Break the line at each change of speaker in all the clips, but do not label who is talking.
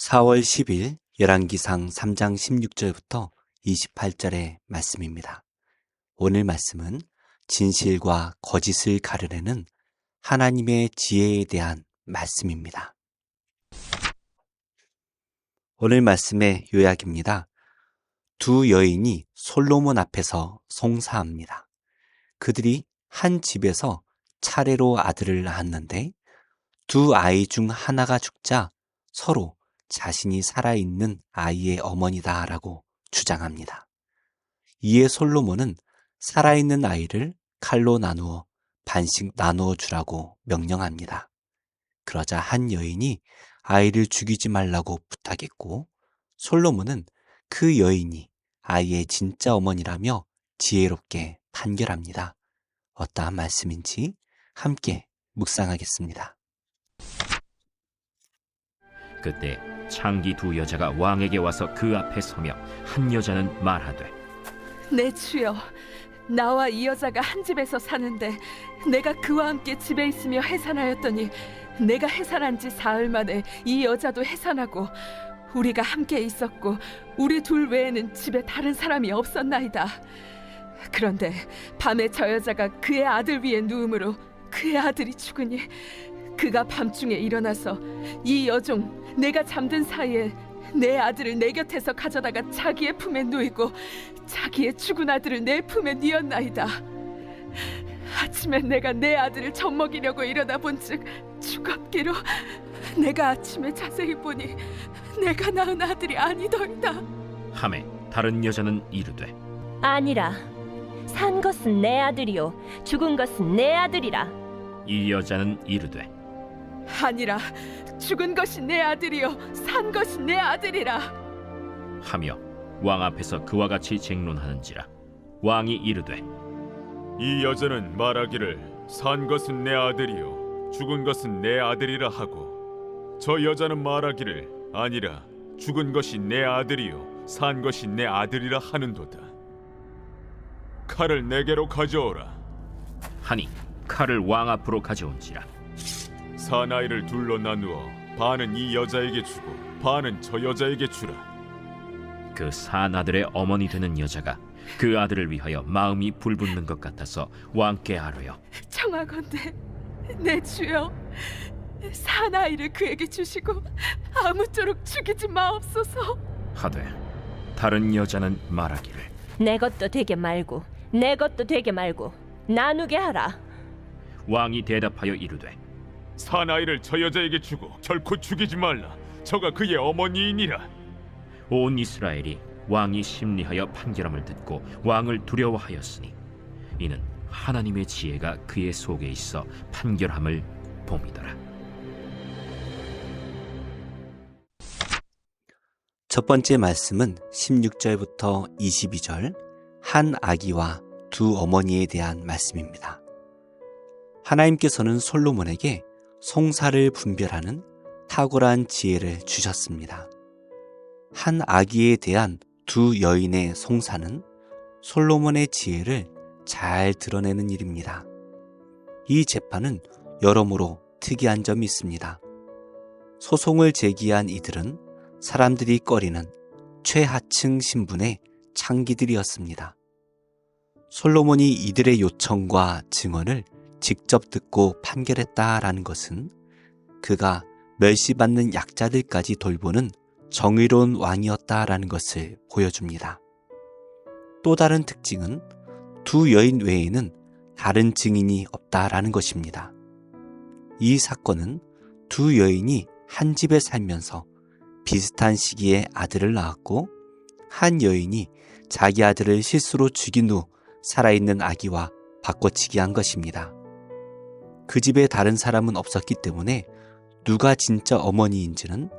4월 10일 열왕기상 3장 16절부터 28절의 말씀입니다. 오늘 말씀은 진실과 거짓을 가려내는 하나님의 지혜에 대한 말씀입니다. 오늘 말씀의 요약입니다. 두 여인이 솔로몬 앞에서 송사합니다. 그들이 한 집에서 차례로 아들을 낳았는데 두 아이 중 하나가 죽자 서로 자신이 살아있는 아이의 어머니다라고 주장합니다. 이에 솔로몬은 살아있는 아이를 칼로 나누어 반씩 나누어 주라고 명령합니다. 그러자 한 여인이 아이를 죽이지 말라고 부탁했고 솔로몬은 그 여인이 아이의 진짜 어머니라며 지혜롭게 판결합니다. 어떠한 말씀인지 함께 묵상하겠습니다.
그때 창기 두 여자가 왕에게 와서 그 앞에 서며 한 여자는 말하되
내 주여, 나와 이 여자가 한 집에서 사는데 내가 그와 함께 집에 있으며 해산하였더니 내가 해산한 지 사흘 만에 이 여자도 해산하고 우리가 함께 있었고 우리 둘 외에는 집에 다른 사람이 없었나이다. 그런데 밤에 저 여자가 그의 아들 위에 누움으로 그의 아들이 죽으니 그가 밤중에 일어나서 이 여종 내가 잠든 사이에 내 아들을 내 곁에서 가져다가 자기의 품에 누이고 자기의 죽은 아들을 내 품에 뉘었나이다. 아침에 내가 내 아들을 젖먹이려고 일어나 본즉 죽었기로 내가 아침에 자세히 보니 내가 낳은 아들이 아니더이다.
하매 다른 여자는 이르되
아니라 산 것은 내 아들이요 죽은 것은 내 아들이라.
이 여자는 이르되
아니라 죽은 것이 내 아들이요 산 것이 내 아들이라
하며 왕 앞에서 그와 같이 쟁론하는지라. 왕이 이르되
이 여자는 말하기를 산 것은 내 아들이요 죽은 것은 내 아들이라 하고 저 여자는 말하기를 아니라 죽은 것이 내 아들이요 산 것이 내 아들이라 하는도다. 칼을 내게로 가져오라
하니 칼을 왕 앞으로 가져온지라.
사나이를 둘로 나누어 반은 이 여자에게 주고 반은 저 여자에게 주라.
그 산 아들의 어머니 되는 여자가 그 아들을 위하여 마음이 불붙는 것 같아서 왕께 아뢰어
청하건대 내 주여 사나이를 그에게 주시고 아무쪼록 죽이지 마옵소서.
하되 다른 여자는 말하기를
내 것도 되게 말고 내 것도 되게 말고 나누게 하라.
왕이 대답하여 이르되
사나이를 저 여자에게 주고 결코 죽이지 말라. 저가 그의 어머니이니라.
온 이스라엘이 왕이 심리하여 판결함을 듣고 왕을 두려워하였으니 이는 하나님의 지혜가 그의 속에 있어 판결함을 봄이더라.
첫 번째 말씀은 16절부터 22절 한 아기와 두 어머니에 대한 말씀입니다. 하나님께서는 솔로몬에게 송사를 분별하는 탁월한 지혜를 주셨습니다. 한 아기에 대한 두 여인의 송사는 솔로몬의 지혜를 잘 드러내는 일입니다. 이 재판은 여러모로 특이한 점이 있습니다. 소송을 제기한 이들은 사람들이 꺼리는 최하층 신분의 창기들이었습니다. 솔로몬이 이들의 요청과 증언을 직접 듣고 판결했다라는 것은 그가 멸시받는 약자들까지 돌보는 정의로운 왕이었다라는 것을 보여줍니다. 또 다른 특징은 두 여인 외에는 다른 증인이 없다라는 것입니다. 이 사건은 두 여인이 한 집에 살면서 비슷한 시기에 아들을 낳았고 한 여인이 자기 아들을 실수로 죽인 후 살아있는 아기와 바꿔치기 한 것입니다. 그 집에 다른 사람은 없었기 때문에 누가 진짜 어머니인지는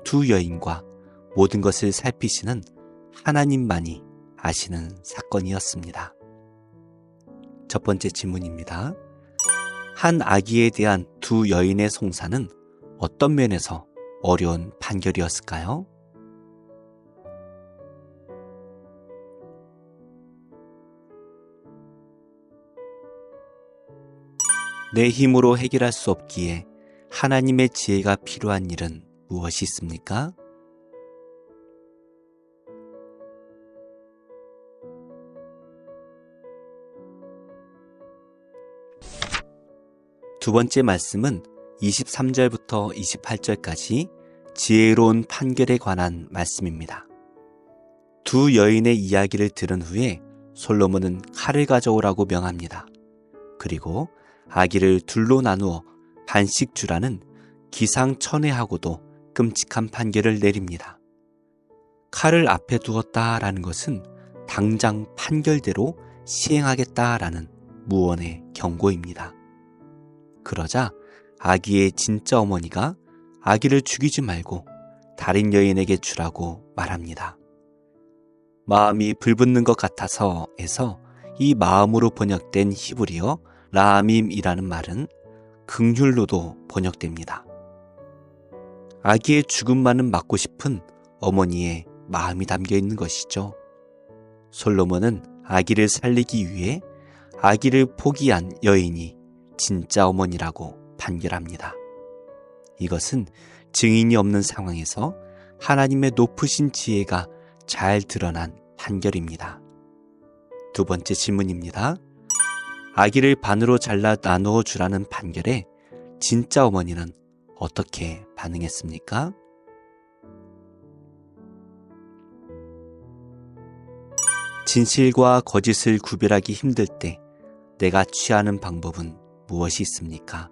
두 여인과 모든 것을 살피시는 하나님만이 아시는 사건이었습니다. 첫 번째 질문입니다. 한 아기에 대한 두 여인의 송사는 어떤 면에서 어려운 판결이었을까요? 내 힘으로 해결할 수 없기에 하나님의 지혜가 필요한 일은 무엇이 있습니까? 두 번째 말씀은 23절부터 28절까지 지혜로운 판결에 관한 말씀입니다. 두 여인의 이야기를 들은 후에 솔로몬은 칼을 가져오라고 명합니다. 그리고 아기를 둘로 나누어 반씩 주라는 기상천외하고도 끔찍한 판결을 내립니다. 칼을 앞에 두었다라는 것은 당장 판결대로 시행하겠다라는 무언의 경고입니다. 그러자 아기의 진짜 어머니가 아기를 죽이지 말고 다른 여인에게 주라고 말합니다. 마음이 불붙는 것 같아서에서 이 마음으로 번역된 히브리어 라함임이라는 말은 긍휼로도 번역됩니다. 아기의 죽음만은 막고 싶은 어머니의 마음이 담겨 있는 것이죠. 솔로몬은 아기를 살리기 위해 아기를 포기한 여인이 진짜 어머니라고 판결합니다. 이것은 증인이 없는 상황에서 하나님의 높으신 지혜가 잘 드러난 판결입니다. 두 번째 질문입니다. 아기를 반으로 잘라 나누어 주라는 판결에 진짜 어머니는 어떻게 반응했습니까? 진실과 거짓을 구별하기 힘들 때 내가 취하는 방법은 무엇이 있습니까?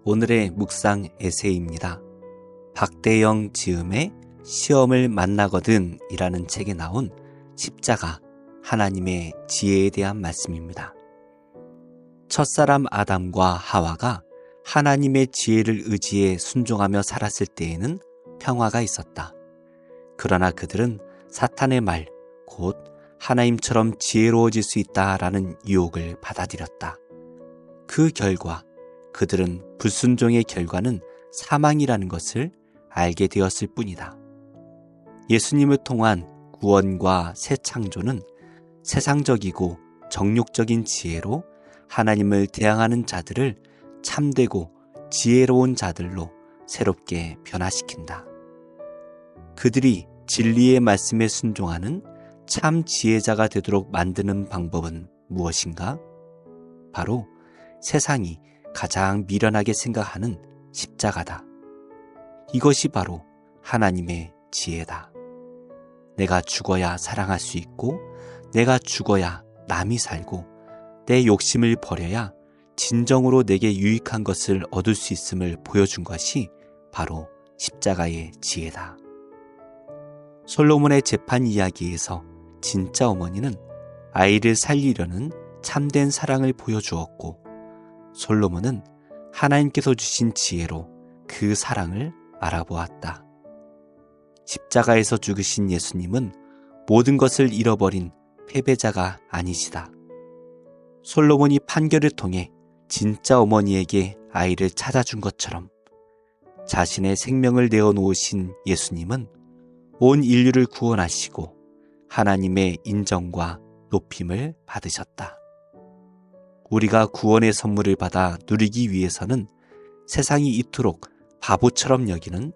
오늘의 묵상 에세이입니다. 박대영 지음의 시험을 만나거든 이라는 책에 나온 십자가 하나님의 지혜에 대한 말씀입니다. 첫사람 아담과 하와가 하나님의 지혜를 의지해 순종하며 살았을 때에는 평화가 있었다. 그러나 그들은 사탄의 말, 곧 하나님처럼 지혜로워질 수 있다라는 유혹을 받아들였다. 그 결과 그들은 불순종의 결과는 사망이라는 것을 알게 되었을 뿐이다. 예수님을 통한 구원과 새 창조는 세상적이고 정욕적인 지혜로 하나님을 대항하는 자들을 참되고 지혜로운 자들로 새롭게 변화시킨다. 그들이 진리의 말씀에 순종하는 참 지혜자가 되도록 만드는 방법은 무엇인가? 바로 세상이 가장 미련하게 생각하는 십자가다. 이것이 바로 하나님의 지혜다. 내가 죽어야 사랑할 수 있고 내가 죽어야 남이 살고 내 욕심을 버려야 진정으로 내게 유익한 것을 얻을 수 있음을 보여준 것이 바로 십자가의 지혜다. 솔로몬의 재판 이야기에서 진짜 어머니는 아이를 살리려는 참된 사랑을 보여주었고 솔로몬은 하나님께서 주신 지혜로 그 사랑을 알아보았다. 십자가에서 죽으신 예수님은 모든 것을 잃어버린 패배자가 아니시다. 솔로몬이 판결을 통해 진짜 어머니에게 아이를 찾아준 것처럼 자신의 생명을 내어놓으신 예수님은 온 인류를 구원하시고 하나님의 인정과 높임을 받으셨다. 우리가 구원의 선물을 받아 누리기 위해서는 세상이 이토록 바보처럼 여기는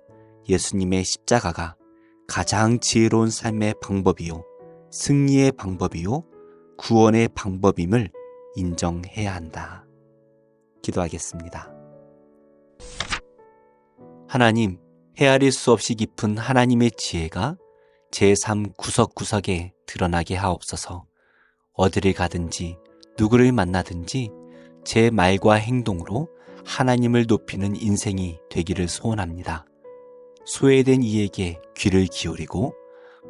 예수님의 십자가가 가장 지혜로운 삶의 방법이요, 승리의 방법이요, 구원의 방법임을 인정해야 한다. 기도하겠습니다. 하나님, 헤아릴 수 없이 깊은 하나님의 지혜가 제 삶 구석구석에 드러나게 하옵소서. 어디를 가든지 누구를 만나든지 제 말과 행동으로 하나님을 높이는 인생이 되기를 소원합니다. 소외된 이에게 귀를 기울이고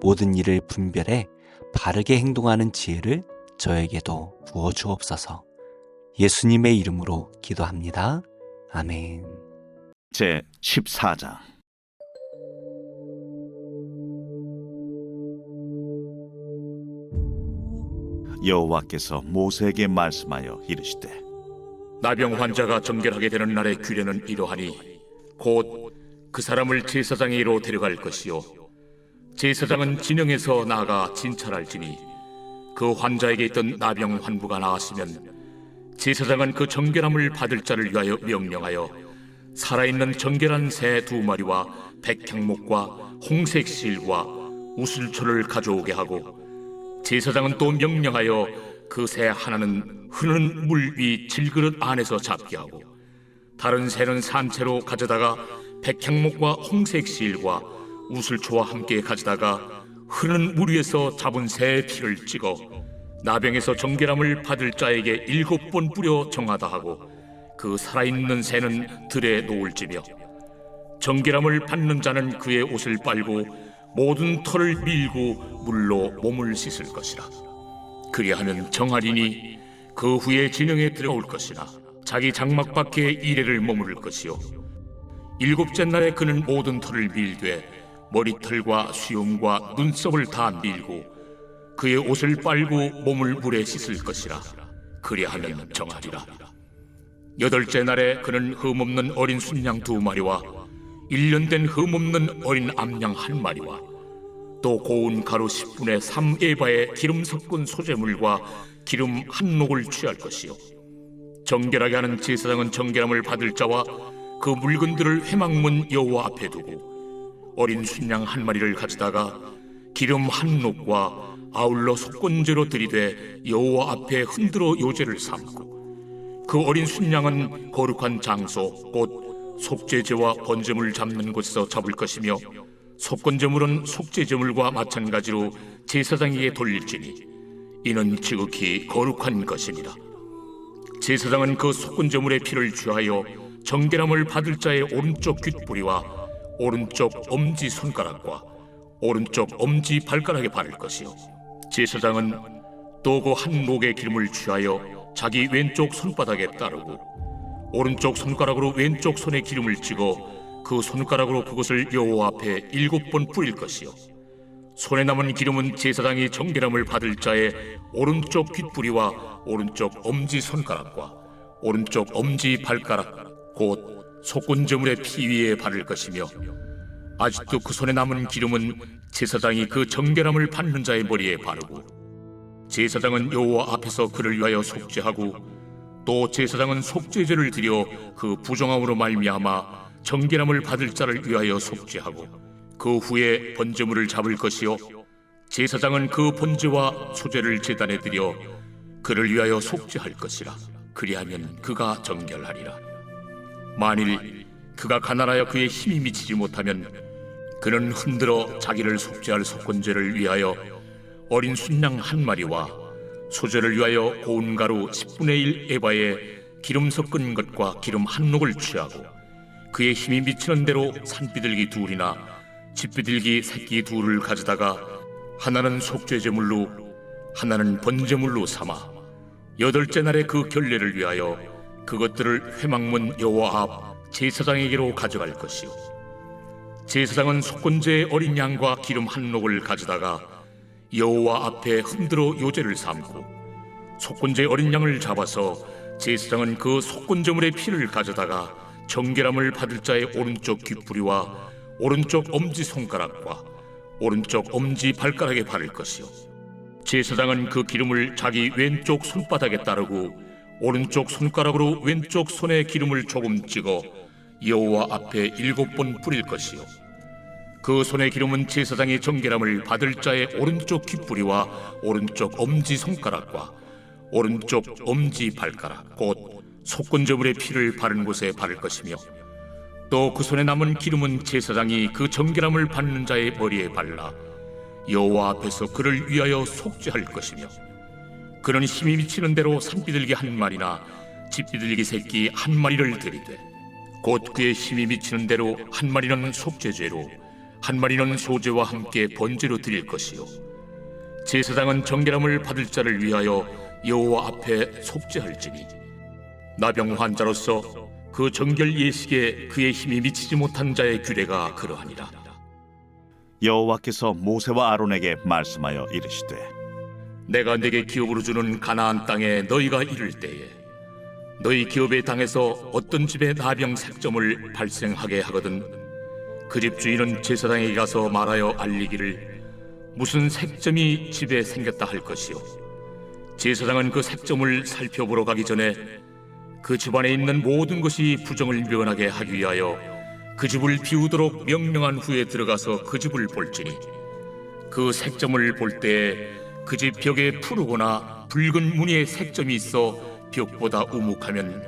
모든 일을 분별해 바르게 행동하는 지혜를 저에게도 부어주옵소서. 예수님의 이름으로 기도합니다. 아멘.
제 14장. 여호와께서 모세에게 말씀하여 이르시되
나병 환자가 정결하게 되는 날의 규례는 이러하니 곧 그 사람을 제사장에게로 데려갈 것이요 제사장은 진영에서 나아가 진찰할지니 그 환자에게 있던 나병 환부가 나았으면 제사장은 그 정결함을 받을 자를 위하여 명령하여 살아있는 정결한 새 2마리와 백향목과 홍색 실과 우슬초를 가져오게 하고 제사장은 또 명령하여 그 새 하나는 흐르는 물 위 질그릇 안에서 잡게 하고 다른 새는 산채로 가져다가 백향목과 홍색 실과 우슬초와 함께 가져다가 흐르는 물 위에서 잡은 새의 피를 찍어 나병에서 정결함을 받을 자에게 7번 뿌려 정하다 하고 그 살아있는 새는 들에 놓을지며 정결함을 받는 자는 그의 옷을 빨고 모든 털을 밀고 물로 몸을 씻을 것이라. 그리하면 정하리니 그 후에 진영에 들어올 것이나 자기 장막 밖에 이래를 머무를 것이요 7째 날에 그는 모든 털을 밀되 머리털과 수염과 눈썹을 다 밀고 그의 옷을 빨고 몸을 물에 씻을 것이라. 그리하면 정하리라. 8째 날에 그는 흠없는 어린 순양 2마리와 1년 된 흠없는 어린 암양 1마리와 또 고운 가루 10분의 3에바의 기름 섞은 소재물과 기름 1녹을 취할 것이요 정결하게 하는 제사장은 정결함을 받을 자와 그 물건들을 회막문 여호와 앞에 두고 어린 순양 1마리를 가져다가 기름 1녹과 아울러 속건제로 들이되 여호와 앞에 흔들어 요제를 삼고 그 어린 순양은 거룩한 장소 곧 속죄제와 번제물 잡는 곳에서 잡을 것이며 속건제물은 속죄제물과 마찬가지로 제사장에게 돌릴지니 이는 지극히 거룩한 것이니라. 제사장은 그 속건제물의 피를 취하여 정결함을 받을 자의 오른쪽 귓뿌리와 오른쪽 엄지 손가락과 오른쪽 엄지 발가락에 바를 것이요 제사장은 또 그 한 녹의 기름을 취하여 자기 왼쪽 손바닥에 따르고 오른쪽 손가락으로 왼쪽 손에 기름을 찍어 그 손가락으로 그것을 여호와 앞에 7번 뿌릴 것이요 손에 남은 기름은 제사장이 정결함을 받을 자의 오른쪽 귓뿌리와 오른쪽 엄지 손가락과 오른쪽 엄지 발가락 곧 속건제물의 피 위에 바를 것이며 아직도 그 손에 남은 기름은 제사장이 그 정결함을 받는 자의 머리에 바르고 제사장은 여호와 앞에서 그를 위하여 속죄하고 또 제사장은 속죄제를 드려 그 부정함으로 말미암아 정결함을 받을 자를 위하여 속죄하고 그 후에 번제물을 잡을 것이요 제사장은 그 번제와 소제를 제단에 드려 그를 위하여 속죄할 것이라. 그리하면 그가 정결하리라. 만일 그가 가난하여 그의 힘이 미치지 못하면 그는 흔들어 자기를 속죄할 속건제를 위하여 어린 순양 1마리와 소제를 위하여 고운 가루 10분의 1 에바에 기름 섞은 것과 기름 1녹을 취하고 그의 힘이 미치는 대로 산비둘기 2이나 집비둘기 새끼 2를 가져다가 하나는 속죄제물로 하나는 번제물로 삼아 8째 날에 그 결례를 위하여 그것들을 회막문 여호와 앞 제사장에게로 가져갈 것이요 제사장은 속건제의 어린 양과 기름 1녹을 가져다가 여호와 앞에 흔들어 요제를 삼고 속건제의 어린 양을 잡아서 제사장은 그 속건제물의 피를 가져다가 정결함을 받을 자의 오른쪽 귓뿌리와 오른쪽 엄지손가락과 오른쪽 엄지 발가락에 바를 것이요 제사장은 그 기름을 자기 왼쪽 손바닥에 따르고 오른쪽 손가락으로 왼쪽 손에 기름을 조금 찍어 여호와 앞에 7번 뿌릴 것이요 그 손의 기름은 제사장이 정결함을 받을 자의 오른쪽 귓뿌리와 오른쪽 엄지손가락과 오른쪽 엄지 발가락 곧 속건제물의 피를 바른 곳에 바를 것이며 또 그 손에 남은 기름은 제사장이 그 정결함을 받는 자의 머리에 발라 여호와 앞에서 그를 위하여 속죄할 것이며 그는 힘이 미치는 대로 산비둘기 1마리나 집비둘기 새끼 1마리를 드리되 곧 그의 힘이 미치는 대로 1마리는 속죄죄로 1마리는 소제와 함께 번제로 드릴 것이요 제사장은 정결함을 받을 자를 위하여 여호와 앞에 속죄할지니 나병 환자로서 그 정결 예식에 그의 힘이 미치지 못한 자의 규례가 그러하니라.
여호와께서 모세와 아론에게 말씀하여 이르시되
내가 내게 기업으로 주는 가나안 땅에 너희가 이를 때에 너희 기업의 땅에서 어떤 집에 나병 색점을 발생하게 하거든 그 집 주인은 제사장에게 가서 말하여 알리기를 무슨 색점이 집에 생겼다 할 것이요 제사장은 그 색점을 살펴보러 가기 전에 그 집안에 있는 모든 것이 부정을 면하게 하기 위하여 그 집을 비우도록 명령한 후에 들어가서 그 집을 볼지니 그 색점을 볼 때에 그 집 벽에 푸르거나 붉은 무늬의 색점이 있어 벽보다 우묵하면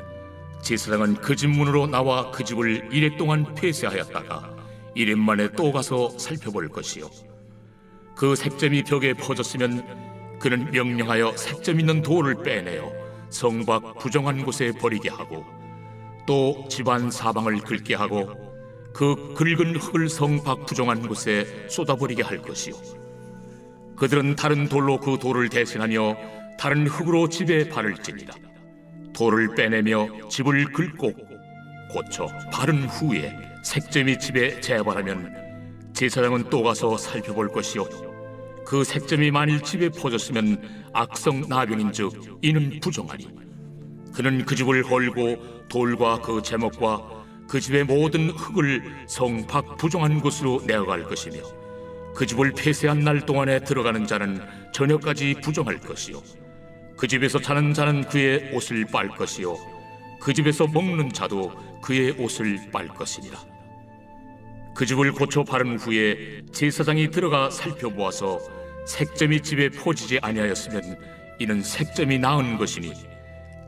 제사장은 그 집 문으로 나와 그 집을 이래 동안 폐쇄하였다가 이래 만에 또 가서 살펴볼 것이요 그 색점이 벽에 퍼졌으면 그는 명령하여 색점 있는 돌을 빼내어 성 밖 부정한 곳에 버리게 하고 또 집안 사방을 긁게 하고 그 긁은 흙을 성 밖 부정한 곳에 쏟아버리게 할 것이요 그들은 다른 돌로 그 돌을 대신하며 다른 흙으로 집에 바를지니라. 돌을 빼내며 집을 긁고 고쳐 바른 후에 색점이 집에 재발하면 제사장은 또 가서 살펴볼 것이요 그 색점이 만일 집에 퍼졌으면 악성 나병인즉 이는 부정하니 그는 그 집을 헐고 돌과 그 제목과 그 집의 모든 흙을 성 밖 부정한 곳으로 내어갈 것이며 그 집을 폐쇄한 날 동안에 들어가는 자는 저녁까지 부정할 것이요 그 집에서 자는 자는 그의 옷을 빨 것이요 그 집에서 먹는 자도 그의 옷을 빨 것이니라. 그 집을 고쳐 바른 후에 제사장이 들어가 살펴보아서 색점이 집에 퍼지지 아니하였으면 이는 색점이 나은 것이니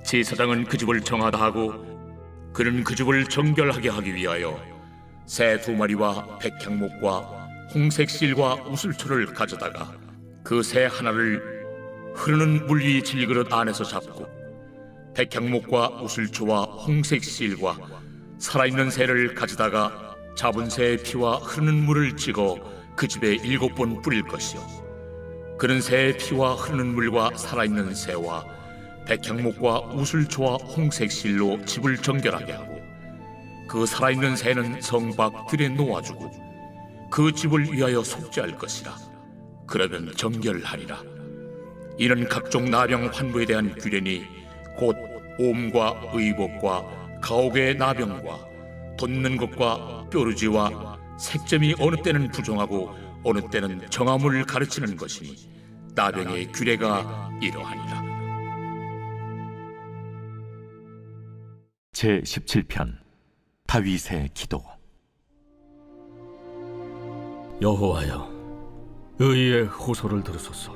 제사장은 그 집을 정하다 하고 그는 그 집을 정결하게 하기 위하여 새 2마리와 백향목과 홍색 실과 우슬초를 가져다가 그 새 하나를 흐르는 물 위 질그릇 안에서 잡고 백향목과 우슬초와 홍색 실과 살아있는 새를 가져다가 잡은 새의 피와 흐르는 물을 찍어 그 집에 7번 뿌릴 것이요 그는 새의 피와 흐르는 물과 살아있는 새와 백향목과 우슬초와 홍색 실로 집을 정결하게 하고 그 살아있는 새는 성 밖 들에 놓아주고 그 집을 위하여 속죄할 것이라. 그러면 정결하리라. 이는 각종 나병 환부에 대한 규례니 곧 옴과 의복과 가옥의 나병과 돋는 것과 뾰루지와 색점이 어느 때는 부정하고 어느 때는 정함을 가르치는 것이니 나병의 규례가 이러하니라.
제17편 다윗의 기도.
여호와여, 의의 호소를 들으소서.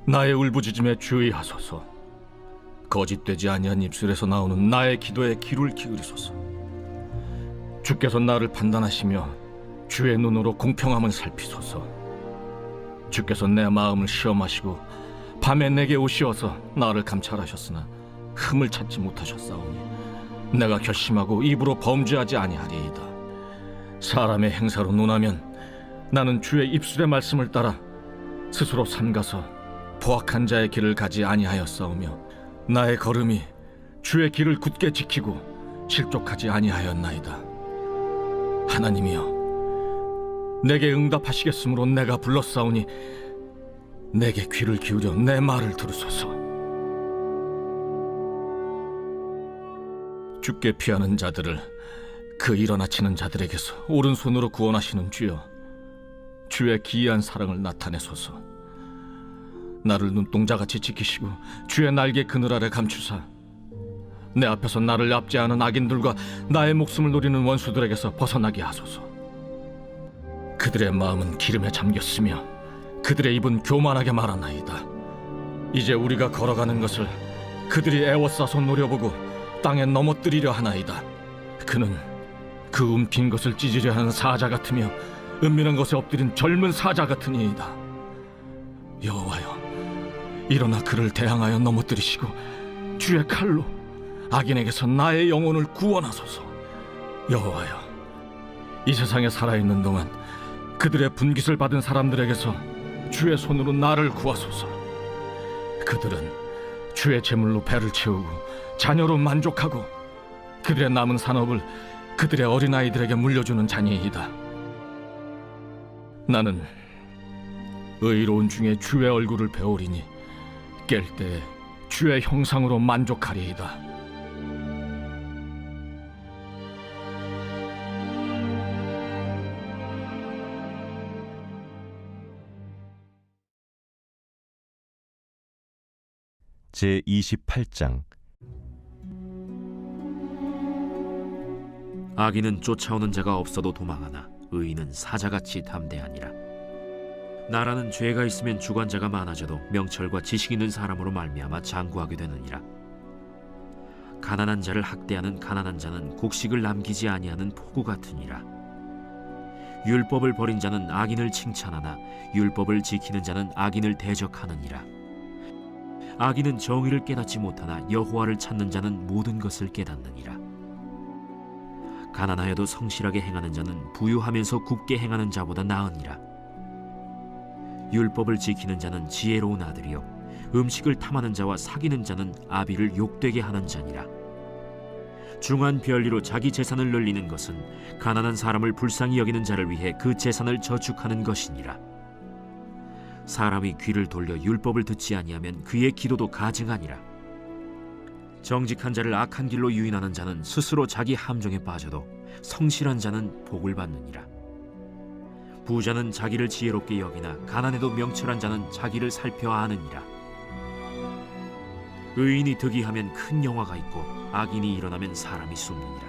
나의 울부짖음에 주의하소서. 거짓되지 아니한 입술에서 나오는 나의 기도에 귀를 기울이소서. 주께서 나를 판단하시며 주의 눈으로 공평함을 살피소서. 주께서 내 마음을 시험하시고 밤에 내게 오시어서 나를 감찰하셨으나 흠을 찾지 못하셨사오니 내가 결심하고 입으로 범죄하지 아니하리이다. 사람의 행사로 논하면 나는 주의 입술의 말씀을 따라 스스로 삼가서 포악한 자의 길을 가지 아니하였사오며 나의 걸음이 주의 길을 굳게 지키고 실족하지 아니하였나이다. 하나님이여, 내게 응답하시겠으므로 내가 불렀사오니 내게 귀를 기울여 내 말을 들으소서. 주께 피하는 자들을 그 일어나치는 자들에게서 오른손으로 구원하시는 주여, 주의 기이한 사랑을 나타내소서. 나를 눈동자같이 지키시고 주의 날개 그늘 아래 감추사 내 앞에서 나를 압제하는 악인들과 나의 목숨을 노리는 원수들에게서 벗어나게 하소서. 그들의 마음은 기름에 잠겼으며 그들의 입은 교만하게 말하나이다. 이제 우리가 걸어가는 것을 그들이 애워싸서 노려보고 땅에 넘어뜨리려 하나이다. 그는 그 움킨 것을 찢으려 하는 사자 같으며 은밀한 것에 엎드린 젊은 사자 같으니이다. 여호와여, 일어나 그를 대항하여 넘어뜨리시고 주의 칼로 악인에게서 나의 영혼을 구원하소서. 여호와여, 이 세상에 살아있는 동안 그들의 분깃을 받은 사람들에게서 주의 손으로 나를 구하소서. 그들은 주의 제물로 배를 채우고 자녀로 만족하고 그들의 남은 산업을 그들의 어린아이들에게 물려주는 자니이다. 나는 의로운 중에 주의 얼굴을 배우리니 깰 때 주의 형상으로 만족하리이다.
제28장
악인은 쫓아오는 자가 없어도 도망하나 의인은 사자같이 담대하니라. 나라는 죄가 있으면 주관자가 많아져도 명철과 지식 있는 사람으로 말미암아 장구하게 되느니라. 가난한 자를 학대하는 가난한 자는 곡식을 남기지 아니하는 포구 같으니라. 율법을 버린 자는 악인을 칭찬하나 율법을 지키는 자는 악인을 대적하느니라. 악인은 정의를 깨닫지 못하나 여호와를 찾는 자는 모든 것을 깨닫느니라. 가난하여도 성실하게 행하는 자는 부유하면서 굽게 행하는 자보다 나으니라. 율법을 지키는 자는 지혜로운 아들이요 음식을 탐하는 자와 사귀는 자는 아비를 욕되게 하는 자니라. 중한 별리로 자기 재산을 늘리는 것은 가난한 사람을 불쌍히 여기는 자를 위해 그 재산을 저축하는 것이니라. 사람이 귀를 돌려 율법을 듣지 아니하면 그의 기도도 가증하니라. 정직한 자를 악한 길로 유인하는 자는 스스로 자기 함정에 빠져도 성실한 자는 복을 받느니라. 부자는 자기를 지혜롭게 여기나 가난해도 명철한 자는 자기를 살펴 아느니라. 의인이 득이하면 큰 영화가 있고 악인이 일어나면 사람이 숨느니라.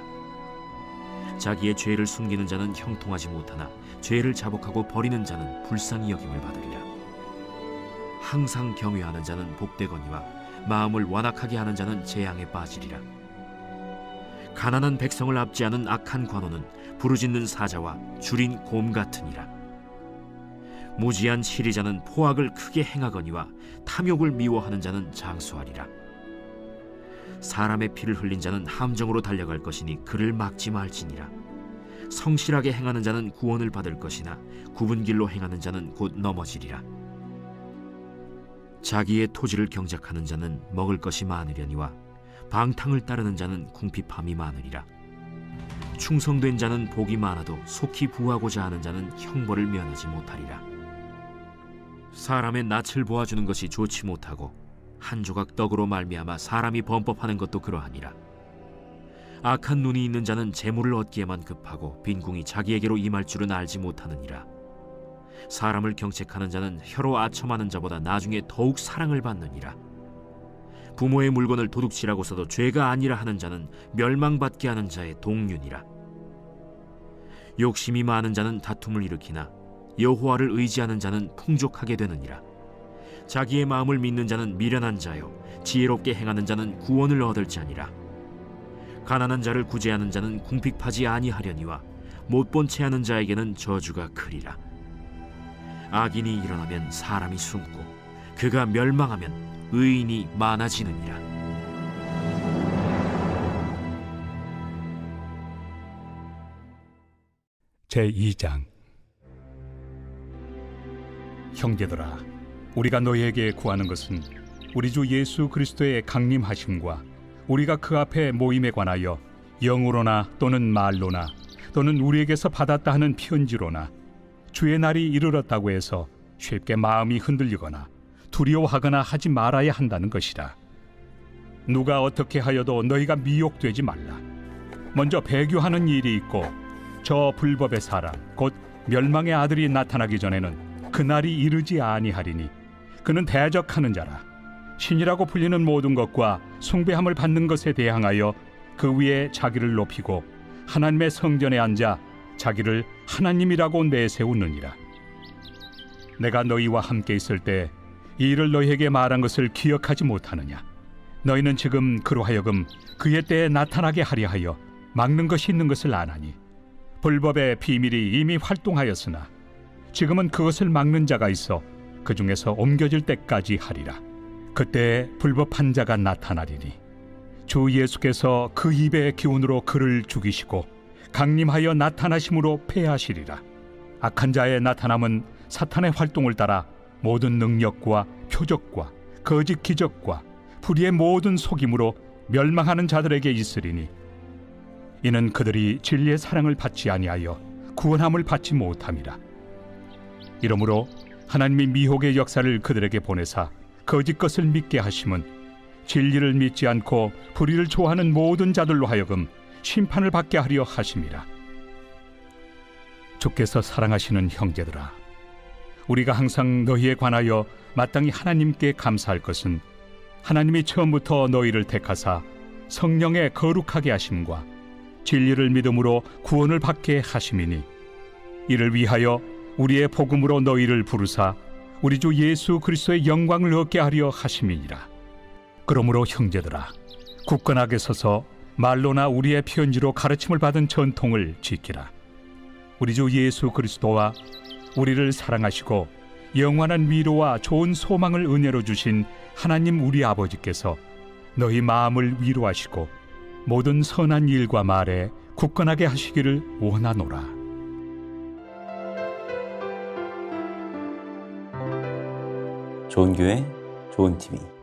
자기의 죄를 숨기는 자는 형통하지 못하나 죄를 자복하고 버리는 자는 불쌍히 여김을 받으리라. 항상 경외하는 자는 복되거니와 마음을 완악하게 하는 자는 재앙에 빠지리라. 가난한 백성을 압제하는 악한 관원은 부르짖는 사자와 줄인 곰 같으니라. 무지한 치리자는 포악을 크게 행하거니와 탐욕을 미워하는 자는 장수하리라. 사람의 피를 흘린 자는 함정으로 달려갈 것이니 그를 막지 말지니라. 성실하게 행하는 자는 구원을 받을 것이나 굽은 길로 행하는 자는 곧 넘어지리라. 자기의 토지를 경작하는 자는 먹을 것이 많으려니와 방탕을 따르는 자는 궁핍함이 많으리라. 충성된 자는 복이 많아도 속히 부하고자 하는 자는 형벌을 면하지 못하리라. 사람의 낯을 보아주는 것이 좋지 못하고 한 조각 떡으로 말미암아 사람이 범법하는 것도 그러하니라. 악한 눈이 있는 자는 재물을 얻기에만 급하고 빈궁이 자기에게로 임할 줄은 알지 못하느니라. 사람을 경책하는 자는 혀로 아첨하는 자보다 나중에 더욱 사랑을 받느니라. 부모의 물건을 도둑질하고서도 죄가 아니라 하는 자는 멸망받게 하는 자의 동륜이라. 욕심이 많은 자는 다툼을 일으키나 여호와를 의지하는 자는 풍족하게 되느니라. 자기의 마음을 믿는 자는 미련한 자요 지혜롭게 행하는 자는 구원을 얻을 자니라. 가난한 자를 구제하는 자는 궁핍하지 아니하려니와 못 본 채 하는 자에게는 저주가 크리라. 악인이 일어나면 사람이 숨고 그가 멸망하면 의인이 많아지느니라.
제2장. 형제들아, 우리가 너희에게 구하는 것은 우리 주 예수 그리스도의 강림하심과 우리가 그 앞에 모임에 관하여 영으로나 또는 말로나 또는 우리에게서 받았다 하는 편지로나 주의 날이 이르렀다고 해서 쉽게 마음이 흔들리거나 두려워하거나 하지 말아야 한다는 것이라. 누가 어떻게 하여도 너희가 미혹되지 말라. 먼저 배교하는 일이 있고 저 불법의 사람 곧 멸망의 아들이 나타나기 전에는 그 날이 이르지 아니하리니 그는 대적하는 자라. 신이라고 불리는 모든 것과 숭배함을 받는 것에 대항하여 그 위에 자기를 높이고 하나님의 성전에 앉아 자기를 하나님이라고 내세우느니라. 내가 너희와 함께 있을 때 이 일을 너희에게 말한 것을 기억하지 못하느냐? 너희는 지금 그로 하여금 그의 때에 나타나게 하려 하여 막는 것이 있는 것을 아나니 불법의 비밀이 이미 활동하였으나 지금은 그것을 막는 자가 있어 그 중에서 옮겨질 때까지 하리라. 그때 불법한 자가 나타나리니 주 예수께서 그 입의 기운으로 그를 죽이시고 강림하여 나타나심으로 패하시리라. 악한 자의 나타남은 사탄의 활동을 따라 모든 능력과 표적과 거짓 기적과 불의의 모든 속임으로 멸망하는 자들에게 있으리니 이는 그들이 진리의 사랑을 받지 아니하여 구원함을 받지 못함이라. 이러므로 하나님이 미혹의 역사를 그들에게 보내사 거짓 것을 믿게 하심은 진리를 믿지 않고 불의를 좋아하는 모든 자들로 하여금 심판을 받게 하려 하심이라. 주께서 사랑하시는 형제들아, 우리가 항상 너희에 관하여 마땅히 하나님께 감사할 것은 하나님이 처음부터 너희를 택하사 성령에 거룩하게 하심과 진리를 믿음으로 구원을 받게 하심이니 이를 위하여 우리의 복음으로 너희를 부르사 우리 주 예수 그리스도의 영광을 얻게 하려 하심이니라. 그러므로 형제들아, 굳건하게 서서 말로나 우리의 편지로 가르침을 받은 전통을 지키라. 우리 주 예수 그리스도와 우리를 사랑하시고 영원한 위로와 좋은 소망을 은혜로 주신 하나님 우리 아버지께서 너희 마음을 위로하시고 모든 선한 일과 말에 굳건하게 하시기를 원하노라.
좋은 교회, 좋은 TV.